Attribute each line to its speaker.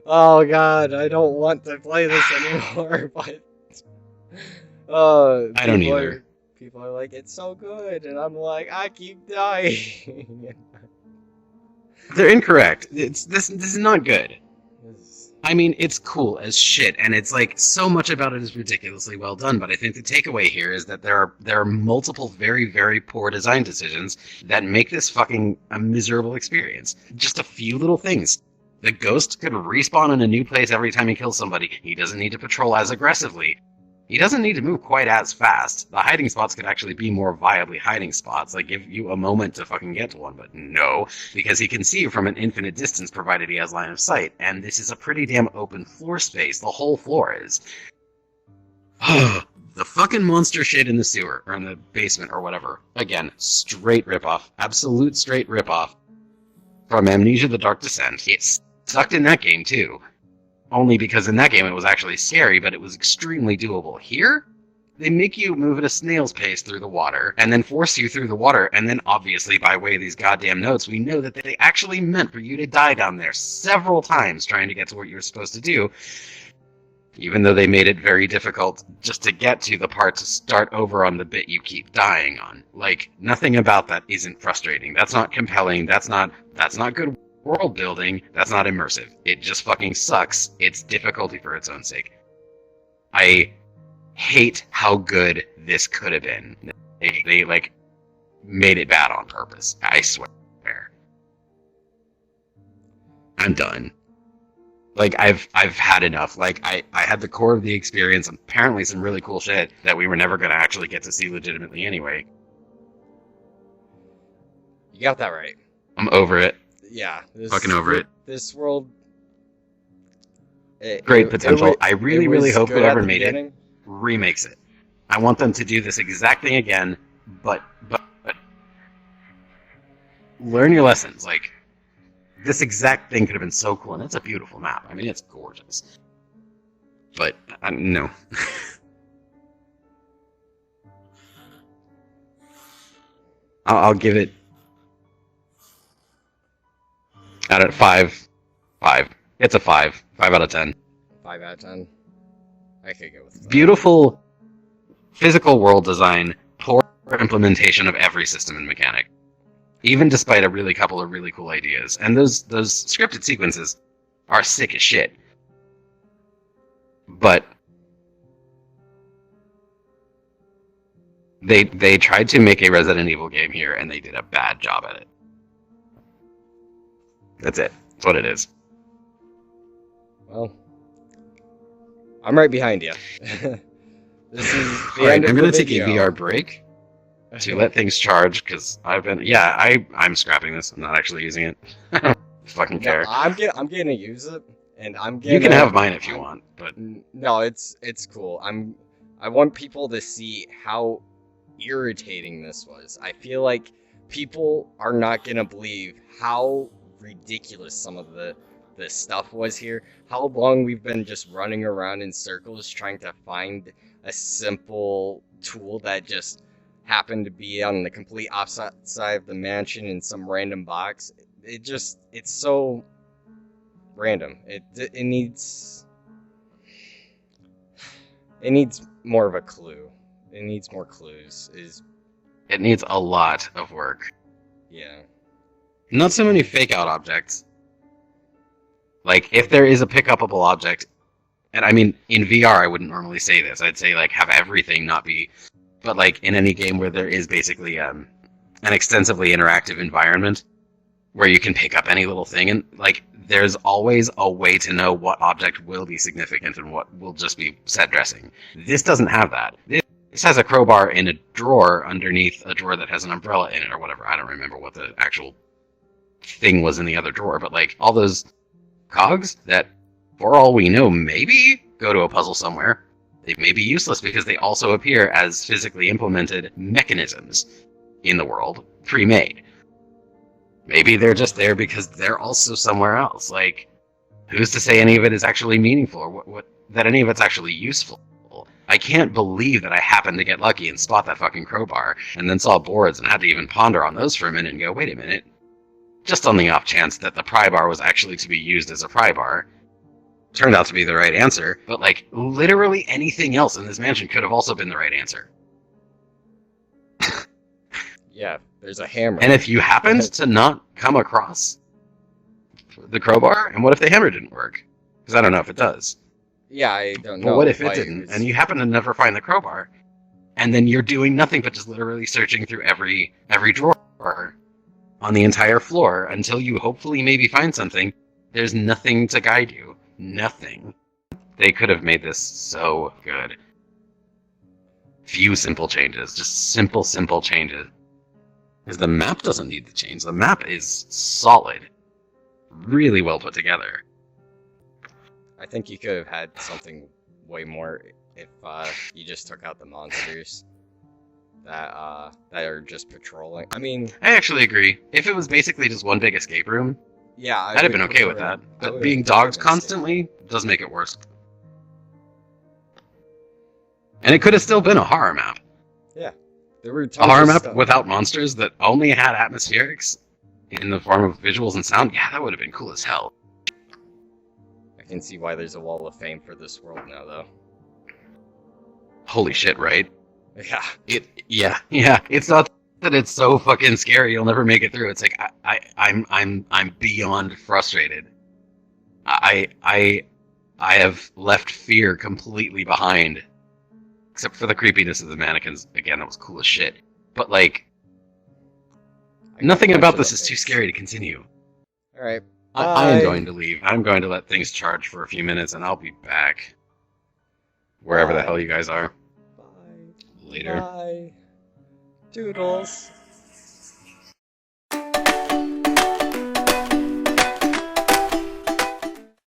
Speaker 1: Oh god, I don't want to play this anymore, but
Speaker 2: I don't
Speaker 1: people
Speaker 2: either.
Speaker 1: are like, it's so good, and I'm like, I keep dying.
Speaker 2: They're incorrect. This is not good.
Speaker 1: This-
Speaker 2: I mean, it's cool as shit, and it's like so much about it is ridiculously well done. But I think the takeaway here is that there are multiple very very poor design decisions that make this fucking a miserable experience. Just a few little things. The ghost could respawn in a new place every time he kills somebody. He doesn't need to patrol as aggressively. He doesn't need to move quite as fast. The hiding spots could actually be more viably hiding spots, like give you a moment to fucking get to one, but no, because he can see you from an infinite distance provided he has line of sight, and this is a pretty damn open floor space. The whole floor is. The fucking monster shit in the sewer, or in the basement, or whatever. Again, straight ripoff. Absolute straight ripoff from Amnesia the Dark Descent. It sucked in that game, too. Only because in that game it was actually scary, but it was extremely doable. Here, they make you move at a snail's pace through the water, and then force you through the water, and then obviously by way of these goddamn notes, we know that they actually meant for you to die down there several times trying to get to what you were supposed to do, even though they made it very difficult just to get to the part to start over on the bit you keep dying on. Like, nothing about that isn't frustrating. That's not compelling. That's not good world building. That's not immersive. It just fucking sucks. It's difficulty for its own sake. I hate how good this could have been. They like made it bad on purpose. I swear. I'm done. Like I've had enough. Like I had the core of the experience, and apparently some really cool shit that we were never gonna actually get to see legitimately anyway.
Speaker 1: You got that right.
Speaker 2: I'm over it.
Speaker 1: Yeah,
Speaker 2: Fucking over it.
Speaker 1: This world.
Speaker 2: Great potential. I
Speaker 1: it
Speaker 2: really,
Speaker 1: was
Speaker 2: really hope
Speaker 1: good at
Speaker 2: whoever
Speaker 1: the
Speaker 2: made
Speaker 1: beginning.
Speaker 2: it remakes it. I want them to do this exact thing again, but learn your lessons. Like, this exact thing could have been so cool, and it's a beautiful map. I mean, it's gorgeous. But, no. I'll give it out of 5. 5. It's a 5. 5 out of 10.
Speaker 1: 5 out of 10. I could go with 5.
Speaker 2: Beautiful physical world design, poor implementation of every system and mechanic. Even despite a really couple of really cool ideas. And those scripted sequences are sick as shit. But they tried to make a Resident Evil game here, and they did a bad job at it. That's it. That's what it is.
Speaker 1: Well, I'm right behind you. This is the
Speaker 2: Alright,
Speaker 1: end of
Speaker 2: I'm
Speaker 1: the
Speaker 2: going to take a
Speaker 1: video.
Speaker 2: VR break to let things charge, because I've been... Yeah, I'm scrapping this. I'm not actually using it. I don't fucking care.
Speaker 1: No, I'm gonna use it, and I'm gonna.
Speaker 2: You can have mine if you want, but...
Speaker 1: No, it's cool. I want people to see how irritating this was. I feel like people are not gonna believe how ridiculous some of the stuff was here. How long we've been just running around in circles trying to find a simple tool that just happened to be on the complete opposite side of the mansion in some random box. It's so random. It needs more of a clue. It needs more clues.
Speaker 2: It needs a lot of work.
Speaker 1: Yeah.
Speaker 2: Not so many fake-out objects. Like, if there is a pick-upable object, and I mean, in VR I wouldn't normally say this. I'd say, like, have everything not be... But, like, in any game where there is basically an extensively interactive environment, where you can pick up any little thing, and, like, there's always a way to know what object will be significant and what will just be set dressing. This doesn't have that. This has a crowbar in a drawer underneath a drawer that has an umbrella in it or whatever. I don't remember what the actual thing was in the other drawer, but, like, all those cogs that, for all we know, maybe go to a puzzle somewhere. They may be useless because they also appear as physically implemented mechanisms in the world, pre-made. Maybe they're just there because they're also somewhere else. Like, who's to say any of it is actually meaningful, or that any of it's actually useful? I can't believe that I happened to get lucky and spot that fucking crowbar, and then saw boards and had to even ponder on those for a minute and go, wait a minute, just on the off chance that the pry bar was actually to be used as a pry bar. Turned out to be the right answer, but like literally anything else in this mansion could have also been the right answer.
Speaker 1: Yeah, there's a hammer.
Speaker 2: And if you happened to not come across the crowbar, and what if the hammer didn't work? Because I don't know if it does.
Speaker 1: Yeah, I don't know.
Speaker 2: But what if it didn't, and you happen to never find the crowbar, and then you're doing nothing but just literally searching through every drawer on the entire floor until you hopefully maybe find something. There's nothing to guide you. Nothing. They could have made this so good. Few simple changes. Just simple changes. Because the map doesn't need to change. The map is solid. Really well put together.
Speaker 1: I think you could have had something way more if you just took out the monsters that are just patrolling. I mean,
Speaker 2: I actually agree. If it was basically just one big escape room,
Speaker 1: yeah,
Speaker 2: I'd have been okay with that. But being dogged constantly does make it worse. And it could have still been a horror map.
Speaker 1: Yeah. There were
Speaker 2: a horror map without monsters that only had atmospherics in the form of visuals and sound. Yeah, that would have been cool as hell.
Speaker 1: I can see why there's a wall of fame for this world now, though.
Speaker 2: Holy shit, right?
Speaker 1: Yeah.
Speaker 2: Yeah. It's not that it's so fucking scary you'll never make it through. It's like I'm beyond frustrated. I have left fear completely behind. Except for the creepiness of the mannequins. Again, that was cool as shit. But like nothing about this is too scary to continue.
Speaker 1: Alright.
Speaker 2: I am going to leave. I'm going to let things charge for a few minutes and I'll be back. Wherever the hell you guys are.
Speaker 1: Bye.
Speaker 2: Later.
Speaker 1: Bye. Doodles.